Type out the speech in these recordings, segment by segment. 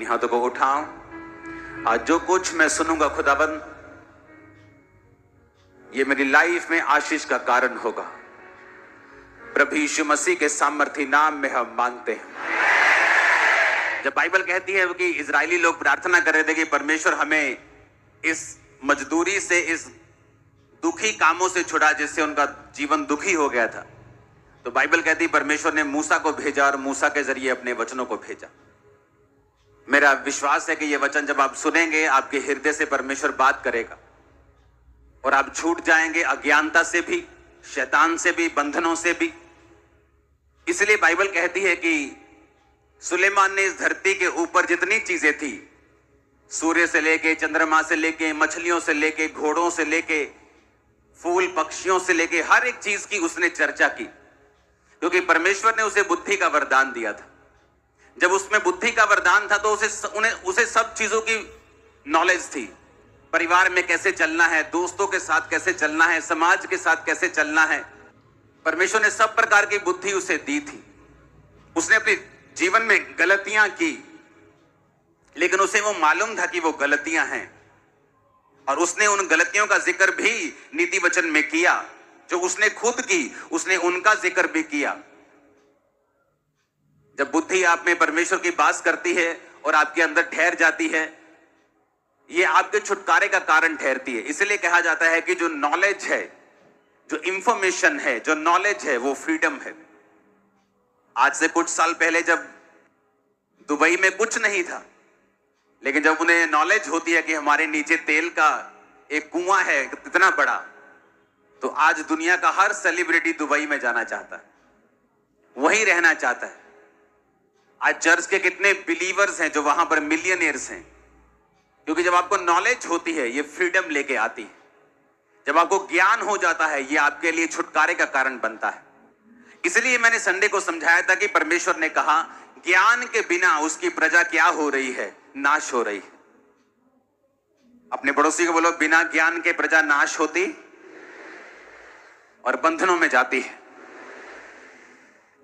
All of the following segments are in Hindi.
अपनी हाथों को उठाऊं। आज जो कुछ मैं सुनूंगा खुदाबंद, ये मेरी लाइफ में आशीष का कारण होगा। प्रभु यीशु मसीह के सामर्थी नाम में हम मांगते हैं। जब बाइबल कहती है कि इजरायली लोग प्रार्थना कर रहे थे कि परमेश्वर हमें इस मजदूरी से, इस दुखी कामों से छुड़ा जिससे उनका जीवन दुखी हो गया था, तो बाइबल कहती है परमेश्वर ने मूसा को भेजा और मूसा के जरिए अपने वचनों को भेजा। मेरा विश्वास है कि ये वचन जब आप सुनेंगे, आपके हृदय से परमेश्वर बात करेगा और आप छूट जाएंगे अज्ञानता से भी, शैतान से भी, बंधनों से भी। इसलिए बाइबल कहती है कि सुलेमान ने इस धरती के ऊपर जितनी चीजें थी, सूर्य से लेके, चंद्रमा से लेके, मछलियों से लेके, घोड़ों से लेके, फूल पक्षियों से लेके, हर एक चीज की उसने चर्चा की, क्योंकि परमेश्वर ने उसे बुद्धि का वरदान दिया था। जब उसमें बुद्धि का वरदान था तो उसे सब चीजों की नॉलेज थी। परिवार में कैसे चलना है, दोस्तों के साथ कैसे चलना है, समाज के साथ कैसे चलना है, परमेश्वर ने सब प्रकार की बुद्धि उसे दी थी। उसने अपने जीवन में गलतियां की, लेकिन उसे वो मालूम था कि वो गलतियां हैं, और उसने उन गलतियों का जिक्र भी नीति वचन में किया। जो उसने खुद की, उसने उनका जिक्र भी किया। जब बुद्धि आप में परमेश्वर की बात करती है और आपके अंदर ठहर जाती है, ये आपके छुटकारे का कारण ठहरती है। इसलिए कहा जाता है कि जो नॉलेज है, जो इंफॉर्मेशन है, जो नॉलेज है, वो फ्रीडम है। आज से कुछ साल पहले जब दुबई में कुछ नहीं था, लेकिन जब उन्हें नॉलेज होती है कि हमारे नीचे तेल का एक कुआं है इतना बड़ा, तो आज दुनिया का हर सेलिब्रिटी दुबई में जाना चाहता है, वहीं रहना चाहता है। आज चर्च के कितने बिलीवर्स हैं जो वहां पर मिलियनियर्स हैं, क्योंकि जब आपको नॉलेज होती है, ये फ्रीडम लेके आती है। जब आपको ज्ञान हो जाता है, ये आपके लिए छुटकारे का कारण बनता है। इसलिए मैंने संडे को समझाया था कि परमेश्वर ने कहा ज्ञान के बिना उसकी प्रजा क्या हो रही है, नाश हो रही है। अपने पड़ोसी को बोलो, बिना ज्ञान के प्रजा नाश होती और बंधनों में जाती है।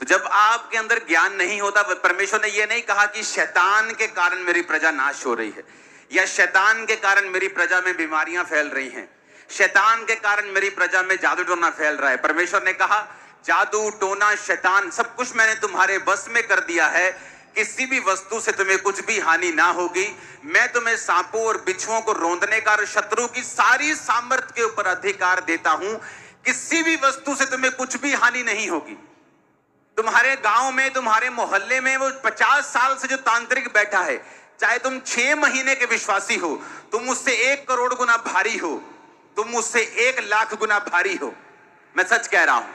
तो जब आपके अंदर ज्ञान नहीं होता, परमेश्वर ने यह नहीं कहा कि शैतान के कारण मेरी प्रजा नाश हो रही है, या शैतान के कारण मेरी प्रजा में बीमारियां फैल रही हैं, शैतान के कारण मेरी प्रजा में जादू टोना फैल रहा है। परमेश्वर ने कहा जादू टोना, शैतान, सब कुछ मैंने तुम्हारे बस में कर दिया है। किसी भी वस्तु से तुम्हें कुछ भी हानि ना होगी। मैं तुम्हें सांपों और बिच्छुओं को रौंदने का और शत्रु की सारी सामर्थ के ऊपर अधिकार देता हूं। किसी भी वस्तु से तुम्हें कुछ भी हानि नहीं होगी। तुम्हारे गांव में, तुम्हारे मोहल्ले में वो 50 साल से जो तांत्रिक बैठा है, चाहे तुम 6 महीने के विश्वासी हो, तुम उससे 1 करोड़ गुना भारी हो, तुम उससे 1 लाख गुना भारी हो, मैं सच कह रहा हूं।